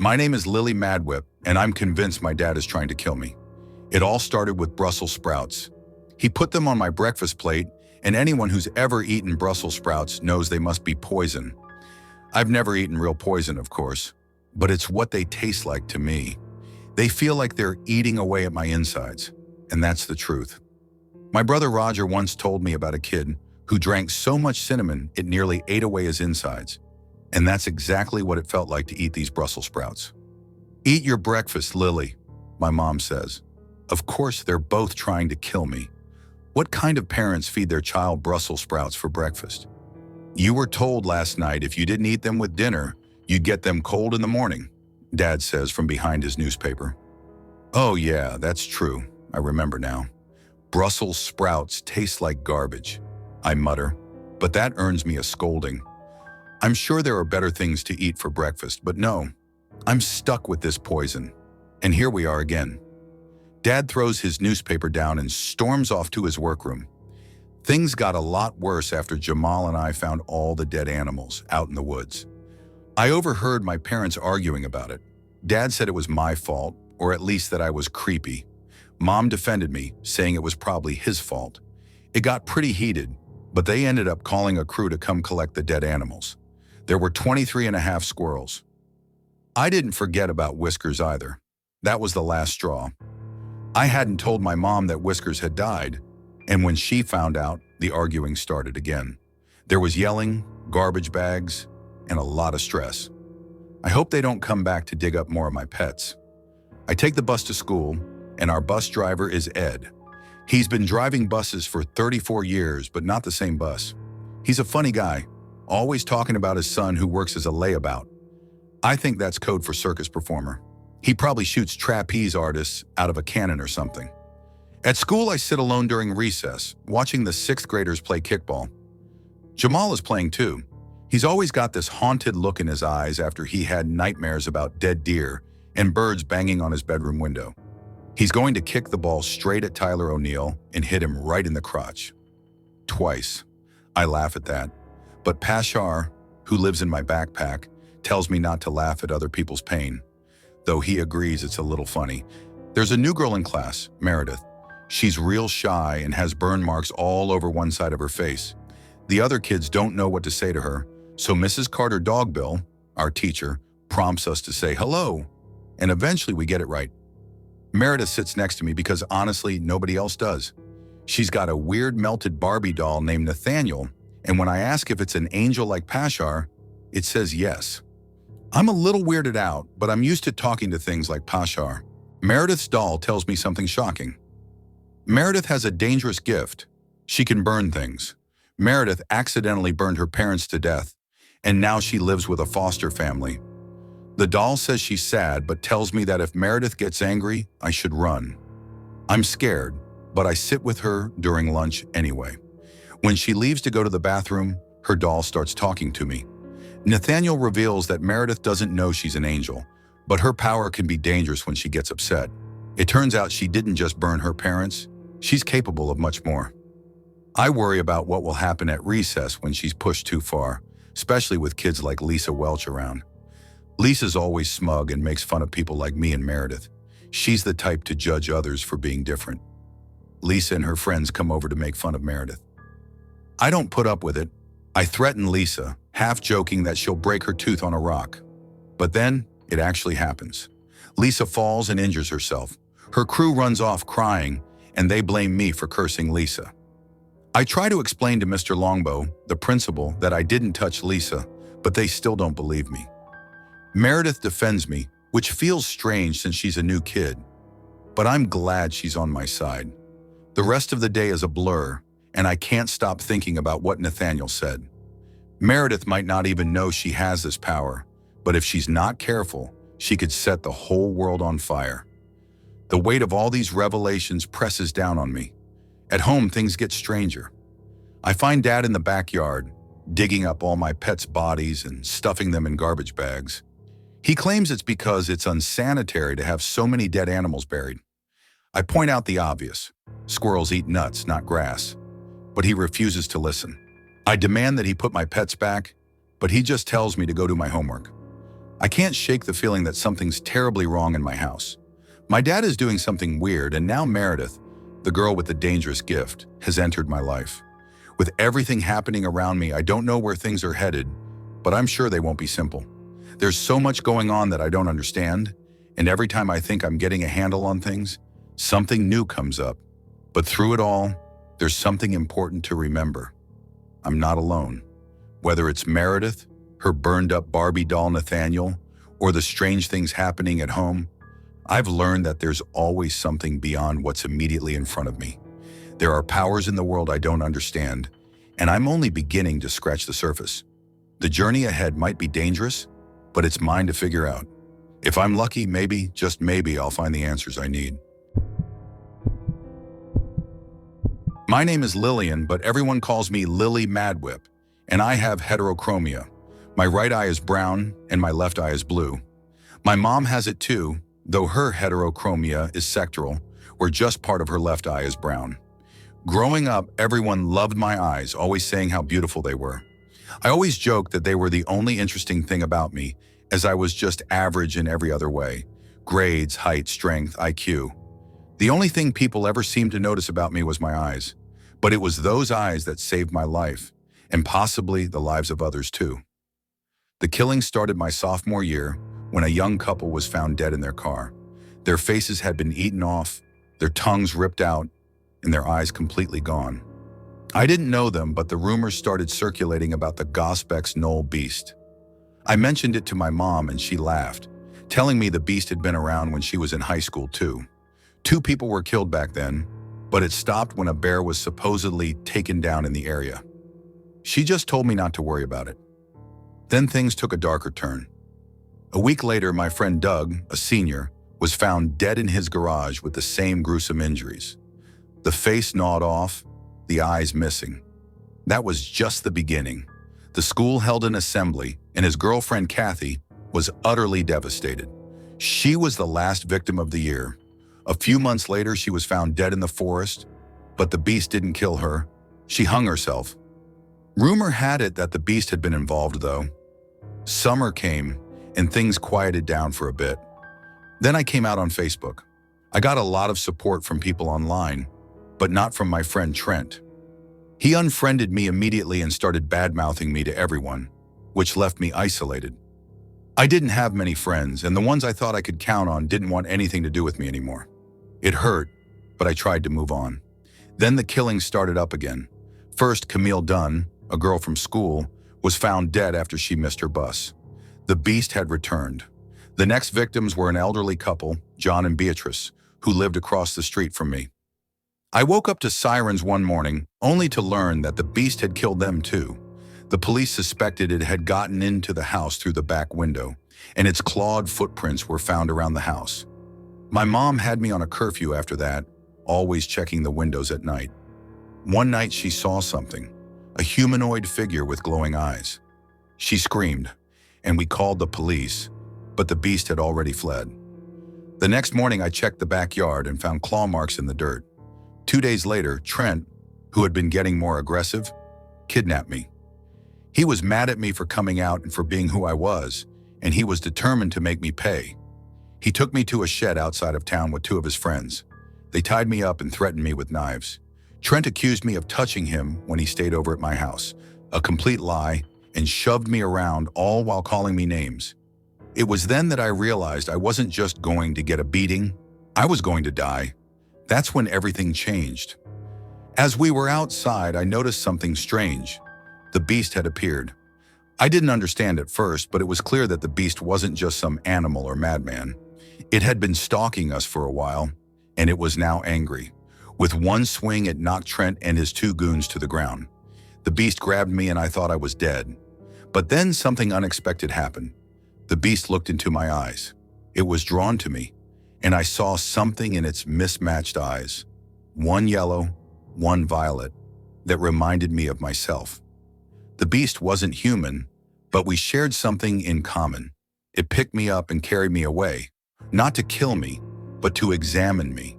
My name is Lily Madwhip, and I'm convinced my dad is trying to kill me. It all started with Brussels sprouts. He put them on my breakfast plate, and anyone who's ever eaten Brussels sprouts knows they must be poison. I've never eaten real poison, of course, but it's what they taste like to me. They feel like they're eating away at my insides, and that's the truth. My brother Roger once told me about a kid who drank so much cinnamon it nearly ate away his insides, and that's exactly what it felt like to eat these Brussels sprouts. Eat your breakfast, Lily, my mom says. Of course, they're both trying to kill me. What kind of parents feed their child Brussels sprouts for breakfast? You were told last night if you didn't eat them with dinner, you'd get them cold in the morning, Dad says from behind his newspaper. Oh yeah, that's true, I remember now. Brussels sprouts taste like garbage, I mutter, but that earns me a scolding. I'm sure there are better things to eat for breakfast, but no, I'm stuck with this poison. And here we are again. Dad throws his newspaper down and storms off to his workroom. Things got a lot worse after Jamal and I found all the dead animals out in the woods. I overheard my parents arguing about it. Dad said it was my fault, or at least that I was creepy. Mom defended me, saying it was probably his fault. It got pretty heated, but they ended up calling a crew to come collect the dead animals. There were 23 and a half squirrels. I didn't forget about Whiskers either. That was the last straw. I hadn't told my mom that Whiskers had died, and when she found out, the arguing started again. There was yelling, garbage bags, and a lot of stress. I hope they don't come back to dig up more of my pets. I take the bus to school, and our bus driver is Ed. He's been driving buses for 34 years, but not the same bus. He's a funny guy, always talking about his son who works as a layabout. I think that's code for circus performer. He probably shoots trapeze artists out of a cannon or something. At school, I sit alone during recess, watching the 6th graders play kickball. Jamal is playing too. He's always got this haunted look in his eyes after he had nightmares about dead deer and birds banging on his bedroom window. He's going to kick the ball straight at Tyler O'Neill and hit him right in the crotch. Twice. I laugh at that. But Pashar, who lives in my backpack, tells me not to laugh at other people's pain, though he agrees it's a little funny. There's a new girl in class, Meredith. She's real shy and has burn marks all over one side of her face. The other kids don't know what to say to her, so Mrs. Carter Dogbill, our teacher, prompts us to say hello, and eventually we get it right. Meredith sits next to me because honestly, nobody else does. She's got a weird melted Barbie doll named Nathaniel, and when I ask if it's an angel like Pashar, it says yes. I'm a little weirded out, but I'm used to talking to things like Pashar. Meredith's doll tells me something shocking. Meredith has a dangerous gift. She can burn things. Meredith accidentally burned her parents to death, and now she lives with a foster family. The doll says she's sad, but tells me that if Meredith gets angry, I should run. I'm scared, but I sit with her during lunch anyway. When she leaves to go to the bathroom, her doll starts talking to me. Nathaniel reveals that Meredith doesn't know she's an angel, but her power can be dangerous when she gets upset. It turns out she didn't just burn her parents, she's capable of much more. I worry about what will happen at recess when she's pushed too far, especially with kids like Lisa Welch around. Lisa's always smug and makes fun of people like me and Meredith. She's the type to judge others for being different. Lisa and her friends come over to make fun of Meredith. I don't put up with it. I threaten Lisa, half joking that she'll break her tooth on a rock. But then, it actually happens. Lisa falls and injures herself. Her crew runs off crying, and they blame me for cursing Lisa. I try to explain to Mr. Longbow, the principal, that I didn't touch Lisa, but they still don't believe me. Meredith defends me, which feels strange since she's a new kid. But I'm glad she's on my side. The rest of the day is a blur, and I can't stop thinking about what Nathaniel said. Meredith might not even know she has this power, but if she's not careful, she could set the whole world on fire. The weight of all these revelations presses down on me. At home, things get stranger. I find Dad in the backyard, digging up all my pets' bodies and stuffing them in garbage bags. He claims it's because it's unsanitary to have so many dead animals buried. I point out the obvious. Squirrels eat nuts, not grass. But he refuses to listen. I demand that he put my pets back, but he just tells me to go do my homework. I can't shake the feeling that something's terribly wrong in my house. My dad is doing something weird, and now Meredith, the girl with the dangerous gift, has entered my life. With everything happening around me, I don't know where things are headed, but I'm sure they won't be simple. There's so much going on that I don't understand, and every time I think I'm getting a handle on things, something new comes up. But through it all, there's something important to remember. I'm not alone. Whether it's Meredith, her burned-up Barbie doll Nathaniel, or the strange things happening at home, I've learned that there's always something beyond what's immediately in front of me. There are powers in the world I don't understand, and I'm only beginning to scratch the surface. The journey ahead might be dangerous, but it's mine to figure out. If I'm lucky, maybe, just maybe, I'll find the answers I need. My name is Lillian, but everyone calls me Lily Madwhip, and I have heterochromia. My right eye is brown, and my left eye is blue. My mom has it too, though her heterochromia is sectoral, where just part of her left eye is brown. Growing up, everyone loved my eyes, always saying how beautiful they were. I always joked that they were the only interesting thing about me, as I was just average in every other way. Grades, height, strength, IQ. The only thing people ever seemed to notice about me was my eyes. But it was those eyes that saved my life, and possibly the lives of others too. The killing started my sophomore year, when a young couple was found dead in their car. Their faces had been eaten off, their tongues ripped out, and their eyes completely gone. I didn't know them, but the rumors started circulating about the Gospex Knoll beast. I mentioned it to my mom and she laughed, telling me the beast had been around when she was in high school too. 2 people were killed back then, but it stopped when a bear was supposedly taken down in the area. She just told me not to worry about it. Then things took a darker turn. A week later, my friend Doug, a senior, was found dead in his garage with the same gruesome injuries. The face gnawed off, the eyes missing. That was just the beginning. The school held an assembly, and his girlfriend Kathy was utterly devastated. She was the last victim of the year. A few months later, she was found dead in the forest, but the beast didn't kill her. She hung herself. Rumor had it that the beast had been involved, though. Summer came, and things quieted down for a bit. Then I came out on Facebook. I got a lot of support from people online, but not from my friend Trent. He unfriended me immediately and started bad-mouthing me to everyone, which left me isolated. I didn't have many friends, and the ones I thought I could count on didn't want anything to do with me anymore. It hurt, but I tried to move on. Then the killings started up again. First, Camille Dunn, a girl from school, was found dead after she missed her bus. The beast had returned. The next victims were an elderly couple, John and Beatrice, who lived across the street from me. I woke up to sirens one morning, only to learn that the beast had killed them too. The police suspected it had gotten into the house through the back window, and its clawed footprints were found around the house. My mom had me on a curfew after that, always checking the windows at night. One night she saw something, a humanoid figure with glowing eyes. She screamed, and we called the police, but the beast had already fled. The next morning I checked the backyard and found claw marks in the dirt. 2 days later, Trent, who had been getting more aggressive, kidnapped me. He was mad at me for coming out and for being who I was, and he was determined to make me pay. He took me to a shed outside of town with 2 of his friends. They tied me up and threatened me with knives. Trent accused me of touching him when he stayed over at my house, a complete lie, and shoved me around, all while calling me names. It was then that I realized I wasn't just going to get a beating, I was going to die. That's when everything changed. As we were outside, I noticed something strange. The beast had appeared. I didn't understand at first, but it was clear that the beast wasn't just some animal or madman. It had been stalking us for a while, and it was now angry. With one swing, it knocked Trent and his 2 goons to the ground. The beast grabbed me and I thought I was dead. But then something unexpected happened. The beast looked into my eyes. It was drawn to me, and I saw something in its mismatched eyes, one yellow, one violet, that reminded me of myself. The beast wasn't human, but we shared something in common. It picked me up and carried me away, not to kill me, but to examine me.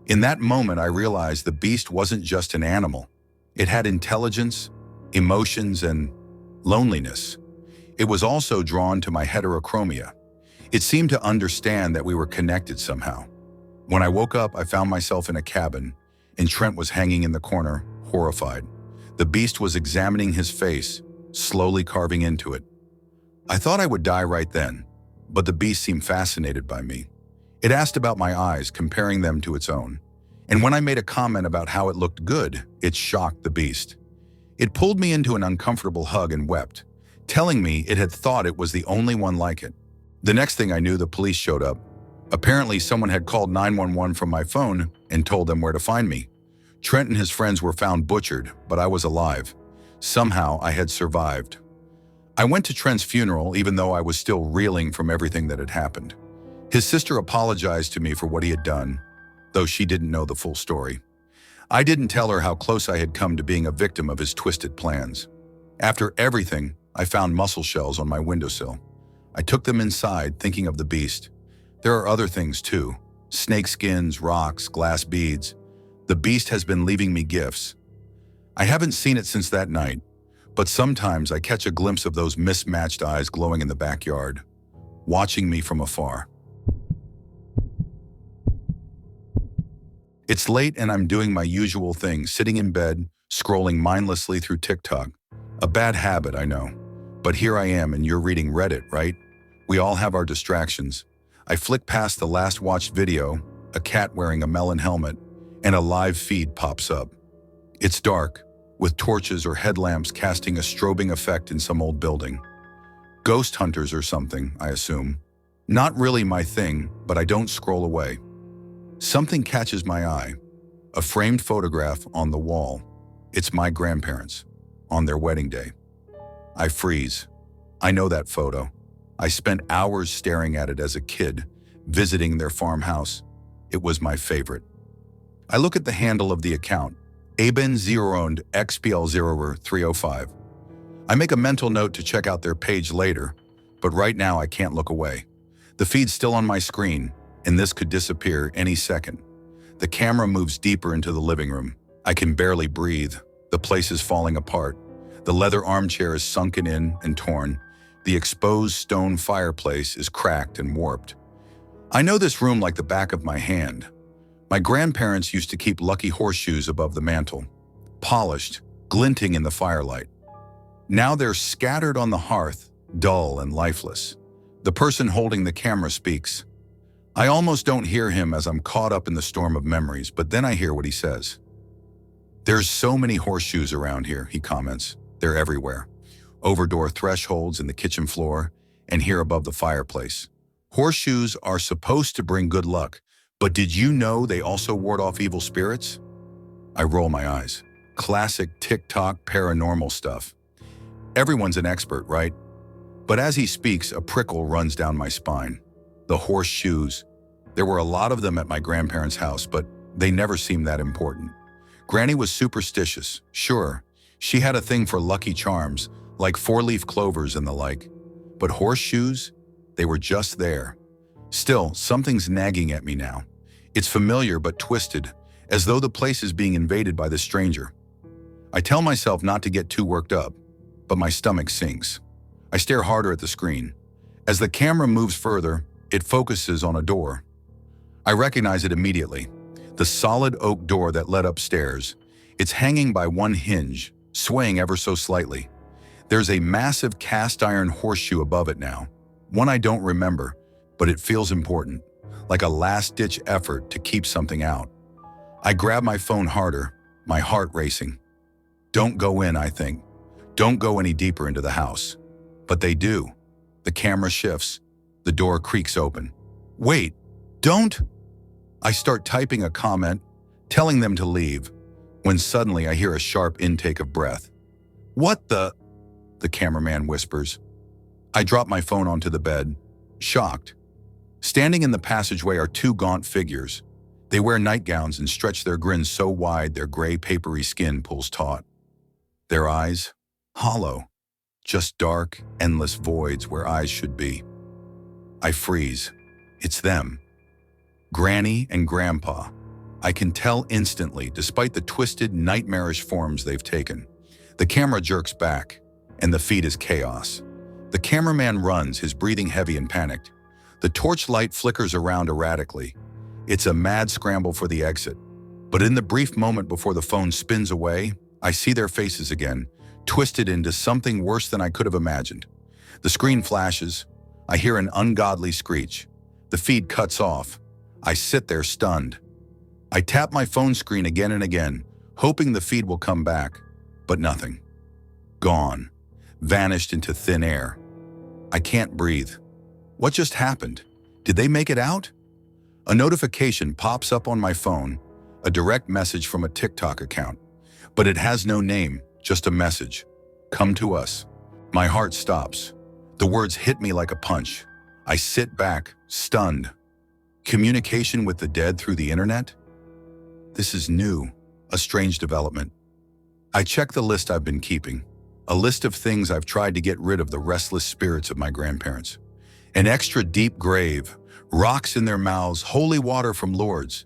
In that moment, I realized the beast wasn't just an animal. It had intelligence, emotions, and loneliness. It was also drawn to my heterochromia. It seemed to understand that we were connected somehow. When I woke up, I found myself in a cabin, and Trent was hanging in the corner, horrified. The beast was examining his face, slowly carving into it. I thought I would die right then, but the beast seemed fascinated by me. It asked about my eyes, comparing them to its own. And when I made a comment about how it looked good, it shocked the beast. It pulled me into an uncomfortable hug and wept, telling me it had thought it was the only one like it. The next thing I knew, the police showed up. Apparently, someone had called 911 from my phone and told them where to find me. Trent and his friends were found butchered, but I was alive. Somehow, I had survived. I went to Trent's funeral even though I was still reeling from everything that had happened. His sister apologized to me for what he had done, though she didn't know the full story. I didn't tell her how close I had come to being a victim of his twisted plans. After everything, I found mussel shells on my windowsill. I took them inside, thinking of the beast. There are other things too: snake skins, rocks, glass beads. The beast has been leaving me gifts. I haven't seen it since that night, but sometimes I catch a glimpse of those mismatched eyes glowing in the backyard, watching me from afar. It's late and I'm doing my usual thing, sitting in bed, scrolling mindlessly through TikTok. A bad habit, I know. But here I am and you're reading Reddit, right? We all have our distractions. I flick past the last watched video, a cat wearing a melon helmet, and a live feed pops up. It's dark, with torches or headlamps casting a strobing effect in some old building. Ghost hunters or something, I assume. Not really my thing, but I don't scroll away. Something catches my eye. A framed photograph on the wall. It's my grandparents, on their wedding day. I freeze. I know that photo. I spent hours staring at it as a kid, visiting their farmhouse. It was my favorite. I look at the handle of the account, Aben0 XPL0305. I make a mental note to check out their page later, but right now I can't look away. The feed's still on my screen, and this could disappear any second. The camera moves deeper into the living room. I can barely breathe. The place is falling apart. The leather armchair is sunken in and torn. The exposed stone fireplace is cracked and warped. I know this room like the back of my hand. My grandparents used to keep lucky horseshoes above the mantel, polished, glinting in the firelight. Now they're scattered on the hearth, dull and lifeless. The person holding the camera speaks. I almost don't hear him as I'm caught up in the storm of memories, but then I hear what he says. "There's so many horseshoes around here," he comments. "They're everywhere. Over door thresholds, in the kitchen floor, and here above the fireplace. Horseshoes are supposed to bring good luck, but did you know they also ward off evil spirits?" I roll my eyes. Classic TikTok paranormal stuff. Everyone's an expert, right? But as he speaks, a prickle runs down my spine. The horseshoes. There were a lot of them at my grandparents' house, but they never seemed that important. Granny was superstitious, sure. She had a thing for lucky charms, like four-leaf clovers and the like. But horseshoes? They were just there. Still, something's nagging at me now. It's familiar but twisted, as though the place is being invaded by the stranger. I tell myself not to get too worked up, but my stomach sinks. I stare harder at the screen. As the camera moves further, it focuses on a door. I recognize it immediately. The solid oak door that led upstairs. It's hanging by one hinge, swaying ever so slightly. There's a massive cast iron horseshoe above it now. One I don't remember, but it feels important, like a last-ditch effort to keep something out. I grab my phone harder, my heart racing. Don't go in, I think. Don't go any deeper into the house. But they do. The camera shifts. The door creaks open. Wait, don't! I start typing a comment, telling them to leave, when suddenly I hear a sharp intake of breath. "What the?" the cameraman whispers. I drop my phone onto the bed, shocked. Standing in the passageway are two gaunt figures. They wear nightgowns and stretch their grins so wide their gray, papery skin pulls taut. Their eyes? Hollow. Just dark, endless voids where eyes should be. I freeze. It's them. Granny and Grandpa. I can tell instantly, despite the twisted, nightmarish forms they've taken. The camera jerks back, and the feed is chaos. The cameraman runs, his breathing heavy and panicked. The torchlight flickers around erratically. It's a mad scramble for the exit. But in the brief moment before the phone spins away, I see their faces again, twisted into something worse than I could have imagined. The screen flashes. I hear an ungodly screech. The feed cuts off. I sit there stunned. I tap my phone screen again and again, hoping the feed will come back, but nothing. Gone. Vanished into thin air. I can't breathe. What just happened? Did they make it out? A notification pops up on my phone, a direct message from a TikTok account. But it has no name, just a message. Come to us. My heart stops. The words hit me like a punch. I sit back, stunned. Communication with the dead through the internet? This is new, a strange development. I check the list I've been keeping, a list of things I've tried to get rid of the restless spirits of my grandparents. An extra deep grave, rocks in their mouths, holy water from Lourdes.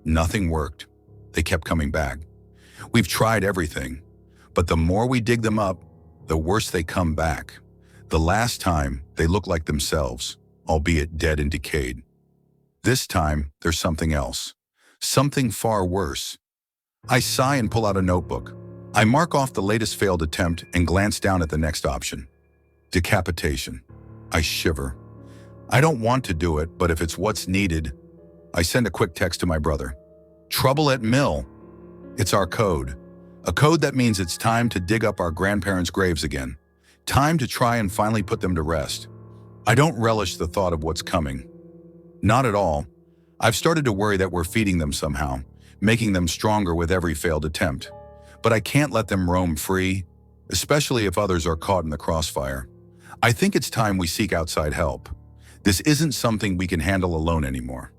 Nothing worked. They kept coming back. We've tried everything, but the more we dig them up, the worse they come back. The last time, they look like themselves, albeit dead and decayed. This time, there's something else. Something far worse. I sigh and pull out a notebook. I mark off the latest failed attempt and glance down at the next option. Decapitation. I shiver. I don't want to do it, but if it's what's needed, I send a quick text to my brother. Trouble at mill. It's our code. A code that means it's time to dig up our grandparents' graves again. Time to try and finally put them to rest. I don't relish the thought of what's coming. Not at all. I've started to worry that we're feeding them somehow, making them stronger with every failed attempt. But I can't let them roam free, especially if others are caught in the crossfire. I think it's time we seek outside help. This isn't something we can handle alone anymore.